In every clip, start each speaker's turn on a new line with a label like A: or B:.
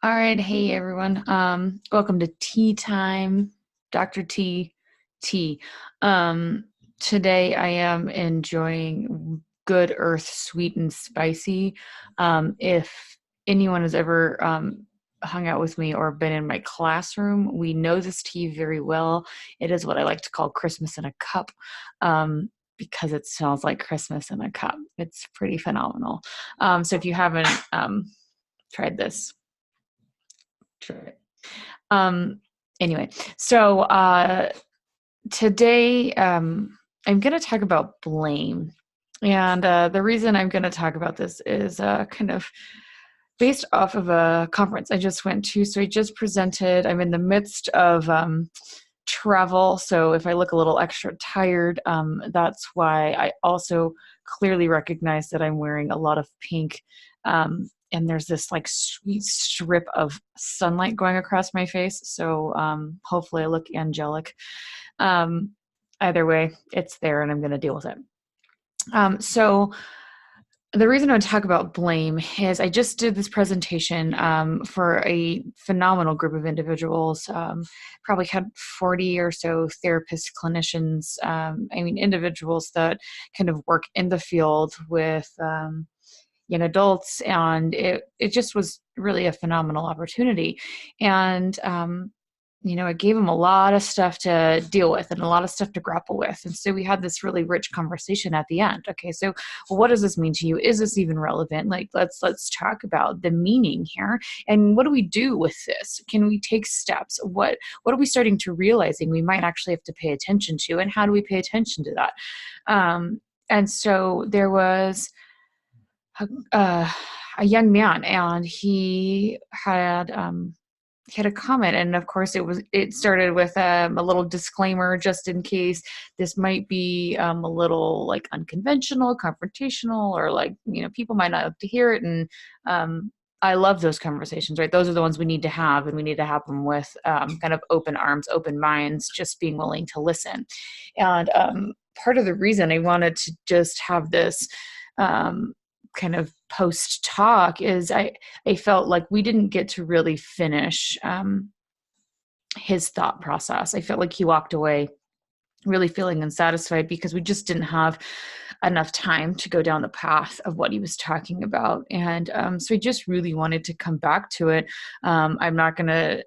A: All right, hey everyone. Welcome to Tea Time, Dr. Tea. Um, Today I am enjoying Good Earth sweet and spicy. If anyone has ever hung out with me or been in my classroom, we know this tea very well. It is what I like to call Christmas in a cup. Because it smells like Christmas in a cup. It's pretty phenomenal. So if you haven't tried this, try it. Um, anyway, so today I'm going to talk about blame. And the reason I'm going to talk about this is kind of based off of a conference I just went to. So I just presented, I'm in the midst of travel. So if I look a little extra tired, that's why I also clearly recognize that I'm wearing a lot of pink. And there's this like sweet strip of sunlight going across my face. So hopefully I look angelic. Um, Either way, it's there and I'm going to deal with it. So the reason I would talk about blame is I just did this presentation for a phenomenal group of individuals. Probably had 40 or so therapists, clinicians, individuals that kind of work in the field with young adults. And it just was really a phenomenal opportunity. And I gave him a lot of stuff to deal with and a lot of stuff to grapple with. And so we had this really rich conversation at the end. Okay, so well, what does this mean to you? Is this even relevant? Like, let's talk about the meaning here. And what do we do with this? Can we take steps? What are we starting to realizing we might actually have to pay attention to? And how do we pay attention to that? And so there was uh, a young man, and he had a comment, and of course it started with a little disclaimer just in case this might be a little like unconventional, confrontational, or like people might not like to hear it. And I love those conversations, right? Those are the ones we need to have, and we need to have them with kind of open arms, open minds, just being willing to listen. And part of the reason I wanted to just have this um, kind of post talk is I felt like we didn't get to really finish his thought process. I felt like he walked away really feeling unsatisfied because we just didn't have enough time to go down the path of what he was talking about. And so I just really wanted to come back to it. I'm not going to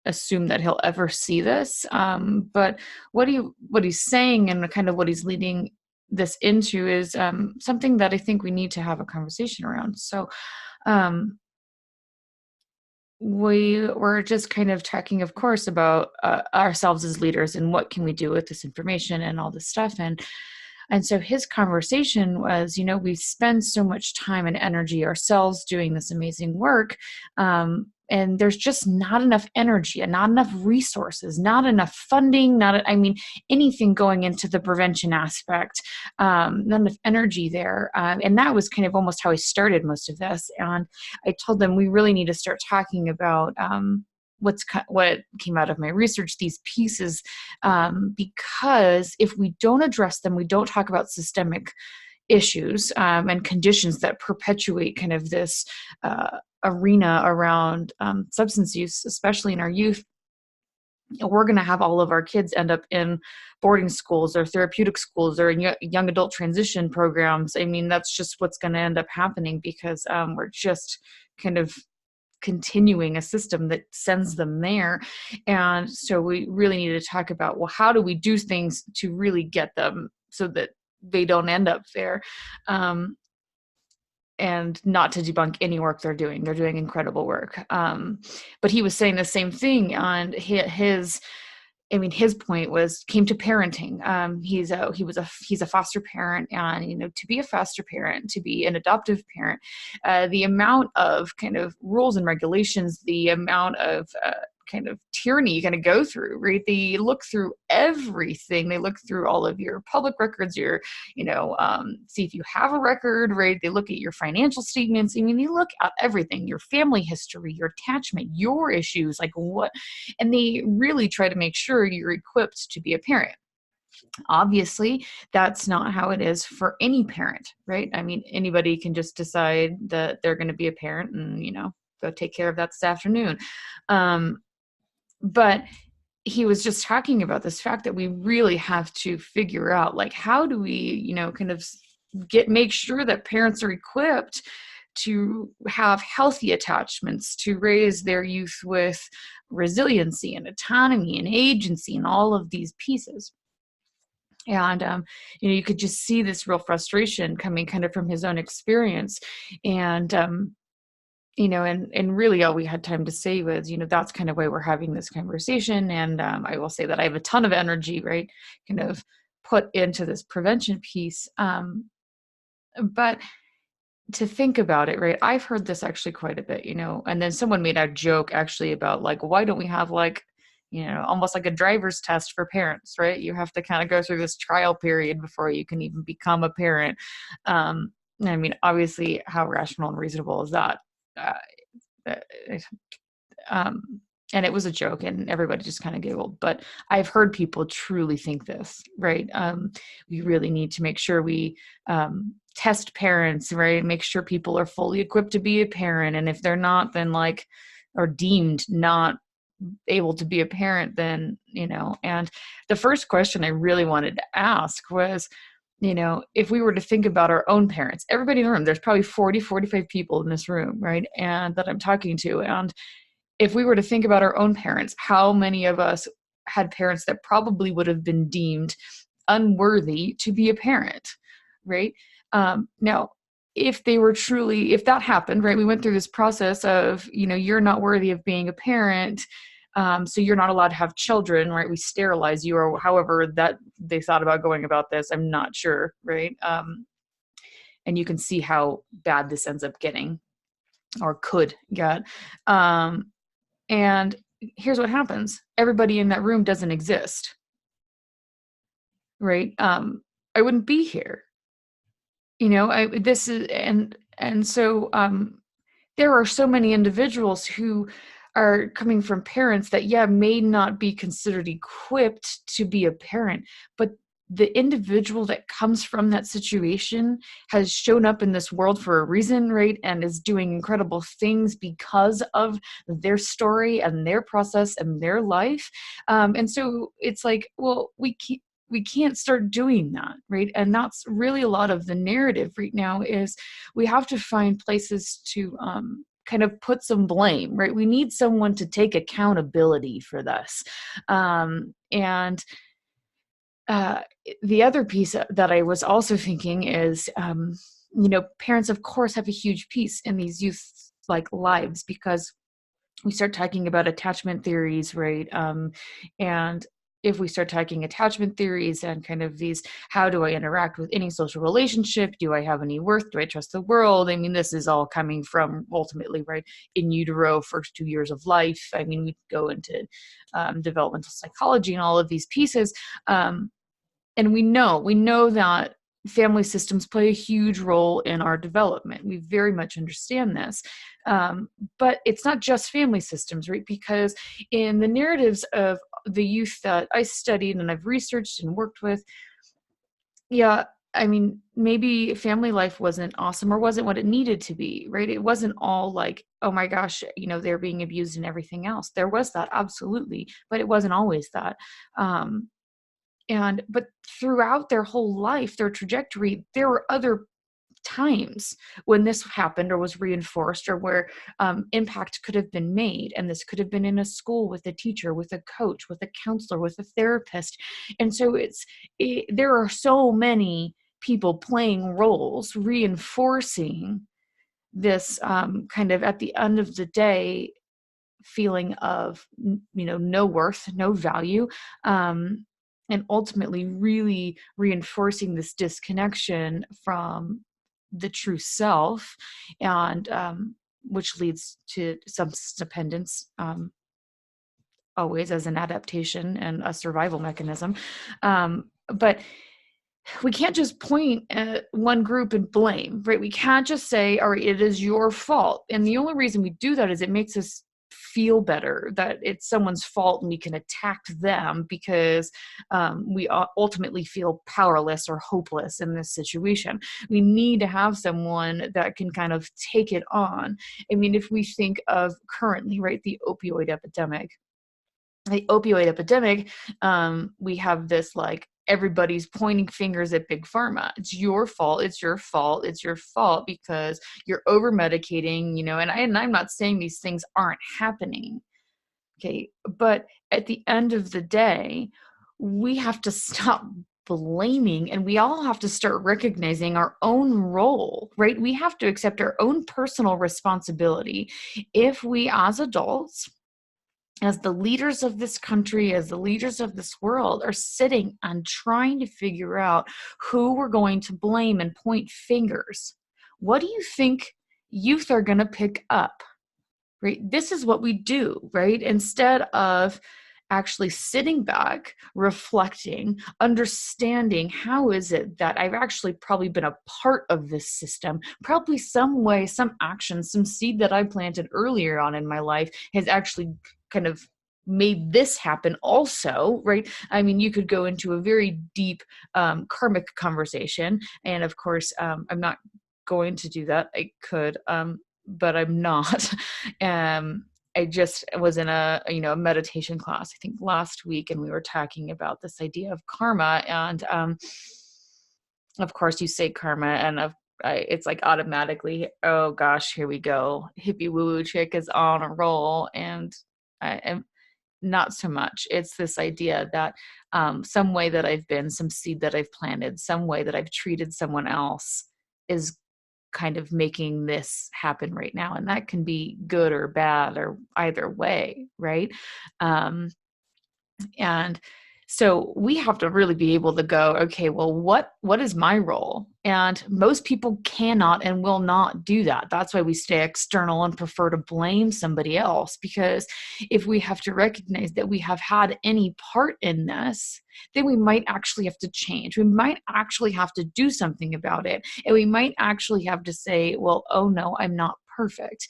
A: assume that he'll ever see this, but what he's saying and kind of what he's leading this into is something that I think we need to have a conversation around. So we were just kind of talking, of course, about ourselves as leaders and what can we do with this information and all this stuff. And so his conversation was, we spend so much time and energy ourselves doing this amazing work. And there's just not enough energy and not enough resources, not enough funding, anything going into the prevention aspect, not enough energy there. And that was kind of almost how I started most of this. And I told them we really need to start talking about what came out of my research, these pieces, because if we don't address them, we don't talk about systemic issues and conditions that perpetuate kind of this arena around substance use, especially in our youth. We're going to have all of our kids end up in boarding schools or therapeutic schools or in young adult transition programs. That's just what's going to end up happening because we're just kind of continuing a system that sends them there. And so we really need to talk about, well, how do we do things to really get them so that they don't end up there? And not to debunk any work they're doing. They're doing incredible work. But he was saying the same thing on his point was came to parenting. He's a foster parent, and to be a foster parent, to be an adoptive parent, the amount of kind of rules and regulations, the amount of kind of tyranny you're going to go through, right? They look through everything. They look through all of your public records, see if you have a record, right? They look at your financial statements. They look at everything, your family history, your attachment, your issues, like what, and they really try to make sure you're equipped to be a parent. Obviously, that's not how it is for any parent, right? Anybody can just decide that they're going to be a parent and, go take care of that this afternoon. But he was just talking about this fact that we really have to figure out, like, how do we, kind of make sure that parents are equipped to have healthy attachments, to raise their youth with resiliency and autonomy and agency and all of these pieces. And you could just see this real frustration coming kind of from his own experience. And and really all we had time to say was, that's kind of why we're having this conversation. And I will say that I have a ton of energy, right, kind of put into this prevention piece. But to think about it, right, I've heard this actually quite a bit, and then someone made a joke actually about, like, why don't we have, like, almost like a driver's test for parents, right? You have to kind of go through this trial period before you can even become a parent. I mean, obviously, how rational and reasonable is that? Uh, and it was a joke and everybody just kind of giggled, but I've heard people truly think this, right? We really need to make sure we test parents, right? Make sure people are fully equipped to be a parent. And if they're not, then or deemed not able to be a parent, then, and the first question I really wanted to ask was, if we were to think about our own parents, everybody in the room, there's probably 40, 45 people in this room, right? And that I'm talking to. And if we were to think about our own parents, how many of us had parents that probably would have been deemed unworthy to be a parent, right? Now, if that happened, right, we went through this process of, you're not worthy of being a parent, so you're not allowed to have children, right? We sterilize you, or however that they thought about going about this. I'm not sure, right? And you can see how bad this ends up getting, or could get. And here's what happens. Everybody in that room doesn't exist, right? I wouldn't be here. So there are so many individuals who are coming from parents that, may not be considered equipped to be a parent, but the individual that comes from that situation has shown up in this world for a reason, right? And is doing incredible things because of their story and their process and their life. And so it's like, well, we can't start doing that, right? And that's really a lot of the narrative right now, is we have to find places to kind of put some blame, right? We need someone to take accountability for this. And the other piece that I was also thinking is, parents, of course, have a huge piece in these youth lives, because we start talking about attachment theories, right? And if we start talking attachment theories and kind of these, how do I interact with any social relationship? Do I have any worth? Do I trust the world? I mean, this is all coming from ultimately, right, in utero, first 2 years of life. I mean, we go into developmental psychology and all of these pieces. And we know that family systems play a huge role in our development. We very much understand this. But it's not just family systems, right? Because in the narratives of the youth that I studied and I've researched and worked with, I mean, maybe family life wasn't awesome or wasn't what it needed to be, right? It wasn't all like, oh my gosh, they're being abused and everything else. There was that, absolutely, but it wasn't always that. But throughout their whole life, their trajectory, there were other times when this happened or was reinforced, or where impact could have been made. And this could have been in a school, with a teacher, with a coach, with a counselor, with a therapist. And so there are so many people playing roles, reinforcing this kind of, at the end of the day, feeling of, no worth, no value. And ultimately really reinforcing this disconnection from the true self, and which leads to some dependence, always as an adaptation and a survival mechanism. But we can't just point at one group and blame, right? We can't just say, all right, it is your fault. And the only reason we do that is it makes us feel better that it's someone's fault and we can attack them because we ultimately feel powerless or hopeless in this situation. We need to have someone that can kind of take it on. I mean, if we think of currently, right, the opioid epidemic, we have this like everybody's pointing fingers at big pharma. It's your fault. It's your fault. It's your fault because you're over medicating, and I'm not saying these things aren't happening. Okay. But at the end of the day, we have to stop blaming and we all have to start recognizing our own role, right? We have to accept our own personal responsibility. If we as adults, as the leaders of this country, as the leaders of this world, are sitting and trying to figure out who we're going to blame and point fingers, what do you think youth are going to pick up? Right? This is what we do, right? Instead of actually sitting back, reflecting, understanding how is it that I've actually probably been a part of this system, probably some way, some action, some seed that I planted earlier on in my life has actually kind of made this happen also, right? I mean, you could go into a very deep karmic conversation. And of course, I'm not going to do that. I could, but I'm not. I just was in a meditation class, I think last week, and we were talking about this idea of karma. And of course, you say karma, and it's like automatically, oh gosh, here we go. Hippie woo woo chick is on a roll, and I am not so much. It's this idea that some way that I've been, some seed that I've planted, some way that I've treated someone else is kind of making this happen right now. And that can be good or bad or either way, right? And so we have to really be able to go, okay, well, what is my role? And most people cannot and will not do that. That's why we stay external and prefer to blame somebody else, because if we have to recognize that we have had any part in this, then we might actually have to change. We might actually have to do something about it. And we might actually have to say, well, oh no, I'm not perfect.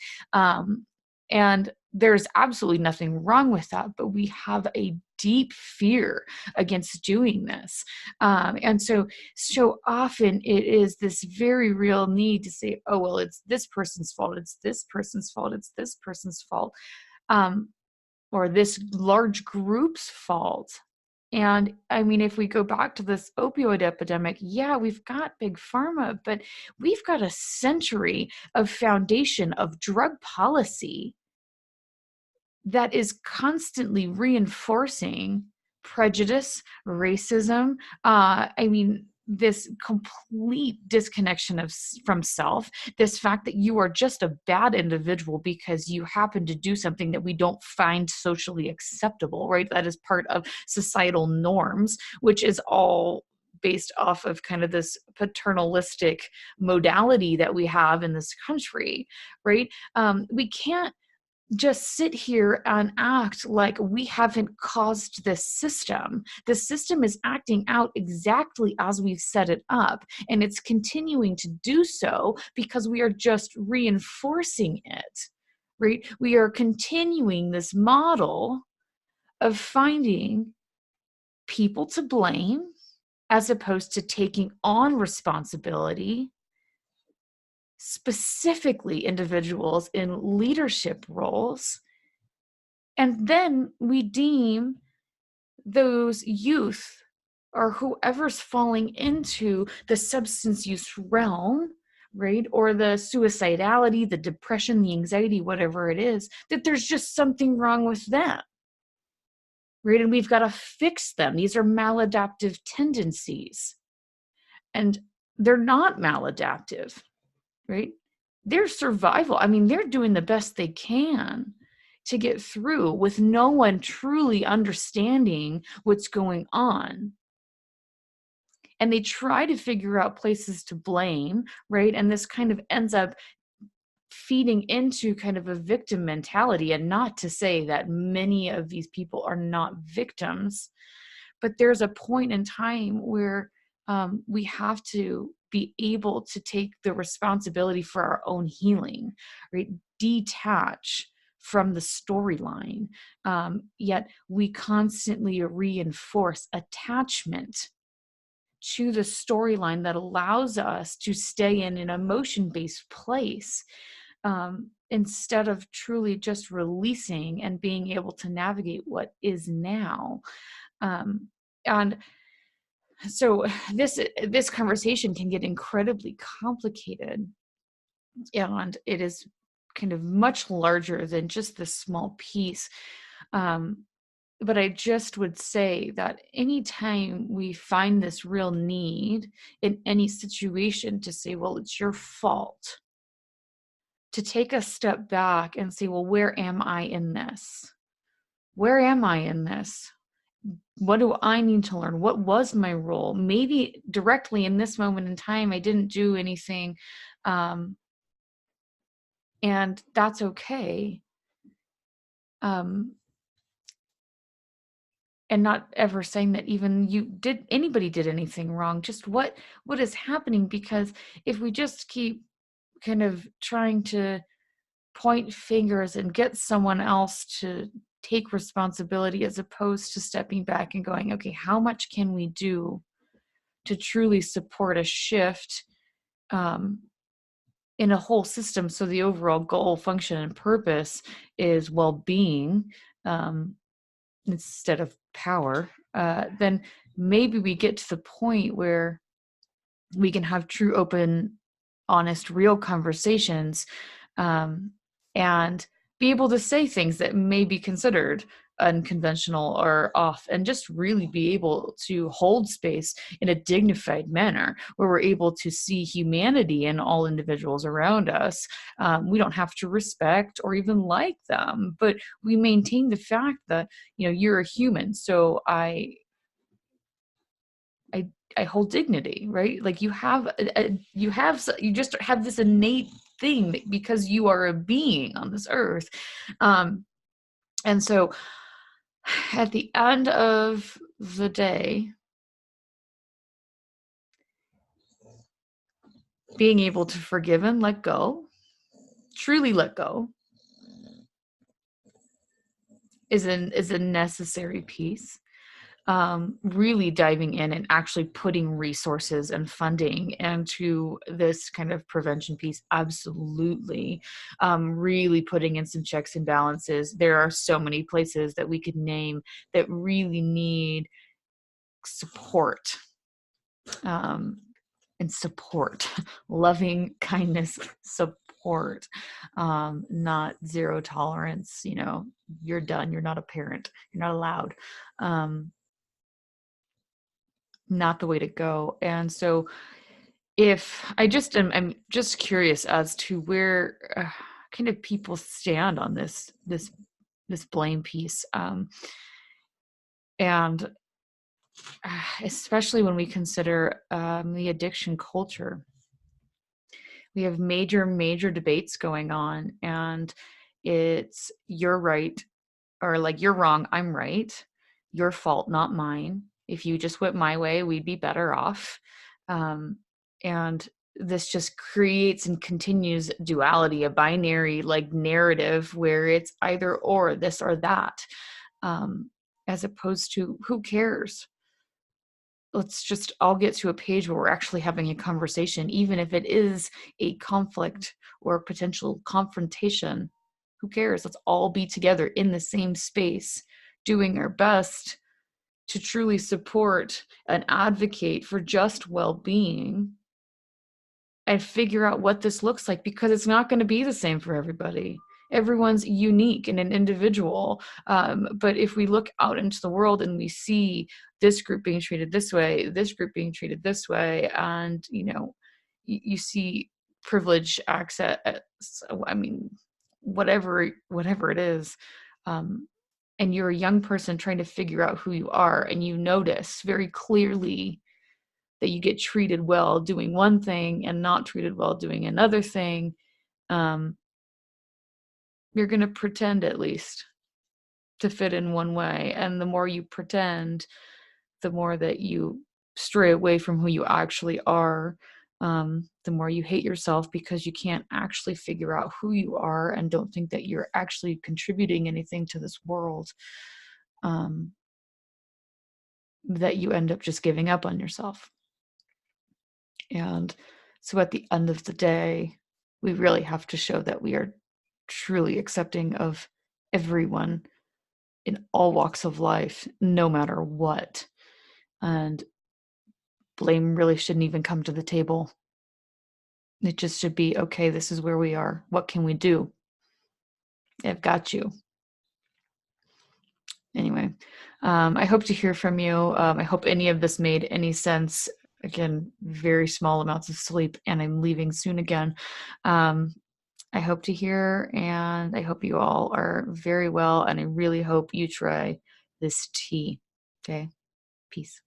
A: And there's absolutely nothing wrong with that, but we have a deep fear against doing this. And so often it is this very real need to say, oh, well, it's this person's fault. It's this person's fault. It's this person's fault. Or this large group's fault. And I mean, if we go back to this opioid epidemic, yeah, we've got big pharma, but we've got a century of foundation of drug policy that is constantly reinforcing prejudice, racism. I mean, this complete disconnection from self, this fact that you are just a bad individual because you happen to do something that we don't find socially acceptable, right? That is part of societal norms, which is all based off of kind of this paternalistic modality that we have in this country, right? We can't just sit here and act like we haven't caused this system. The system is acting out exactly as we've set it up, and it's continuing to do so because we are just reinforcing it, right? We are continuing this model of finding people to blame as opposed to taking on responsibility, specifically individuals in leadership roles. And then we deem those youth or whoever's falling into the substance use realm, right? Or the suicidality, the depression, the anxiety, whatever it is, that there's just something wrong with them, right? And we've got to fix them. These are maladaptive tendencies. And they're not maladaptive, right? They're survival. I mean, they're doing the best they can to get through with no one truly understanding what's going on. And they try to figure out places to blame, right? And this kind of ends up feeding into kind of a victim mentality. And not to say that many of these people are not victims, but there's a point in time where we have to be able to take the responsibility for our own healing, right? Detach from the storyline. Yet we constantly reinforce attachment to the storyline that allows us to stay in an emotion-based place, instead of truly just releasing and being able to navigate what is now. And so this conversation can get incredibly complicated, and it is kind of much larger than just this small piece. But I just would say that anytime we find this real need in any situation to say, well, it's your fault, to take a step back and say, well, where am I in this? Where am I in this? What do I need to learn? What was my role? Maybe directly in this moment in time, I didn't do anything. And that's okay. And not ever saying that even anybody did anything wrong, just what is happening. Because if we just keep kind of trying to point fingers and get someone else to take responsibility, as opposed to stepping back and going, okay, how much can we do to truly support a shift in a whole system, so the overall goal, function, and purpose is well-being, instead of power, then maybe we get to the point where we can have true, open, honest, real conversations, and be able to say things that may be considered unconventional or off, and just really be able to hold space in a dignified manner where we're able to see humanity in all individuals around us. We don't have to respect or even like them, but we maintain the fact that, you're a human, so I hold dignity, right? Like you just have this innate thing because you are a being on this earth. And so at the end of the day, being able to forgive and let go, truly let go, is a necessary piece. Really diving in and actually putting resources and funding into this kind of prevention piece, absolutely. Really putting in some checks and balances. There are so many places that we could name that really need support, and support, loving kindness, support, not zero tolerance. You're done, you're not a parent, you're not allowed. Not the way to go. And so if I'm just curious as to where kind of people stand on this blame piece, and especially when we consider the addiction culture. We have major debates going on, and it's you're right, or like you're wrong, I'm right, your fault, not mine. If you just went my way, we'd be better off. And this just creates and continues duality, a binary like narrative where it's either or, this or that, as opposed to who cares? Let's just all get to a page where we're actually having a conversation, even if it is a conflict or potential confrontation. Who cares? Let's all be together in the same space, doing our best to truly support and advocate for just well-being, and figure out what this looks like, because it's not going to be the same for everybody. Everyone's unique and an individual. But if we look out into the world and we see this group being treated this way, this group being treated this way, and you see privilege, access, I mean, whatever it is, and you're a young person trying to figure out who you are, and you notice very clearly that you get treated well doing one thing and not treated well doing another thing, you're going to pretend at least to fit in one way. And the more you pretend, the more that you stray away from who you actually are. The more you hate yourself because you can't actually figure out who you are and don't think that you're actually contributing anything to this world, um, that you end up just giving up on yourself. And so at the end of the day, we really have to show that we are truly accepting of everyone in all walks of life, no matter what. And blame really shouldn't even come to the table. It just should be, okay, this is where we are. What can we do? I've got you. Anyway, I hope to hear from you. I hope any of this made any sense. Again, very small amounts of sleep, and I'm leaving soon again. Um, I hope to hear, and I hope you all are very well, and I really hope you try this tea. Okay, peace.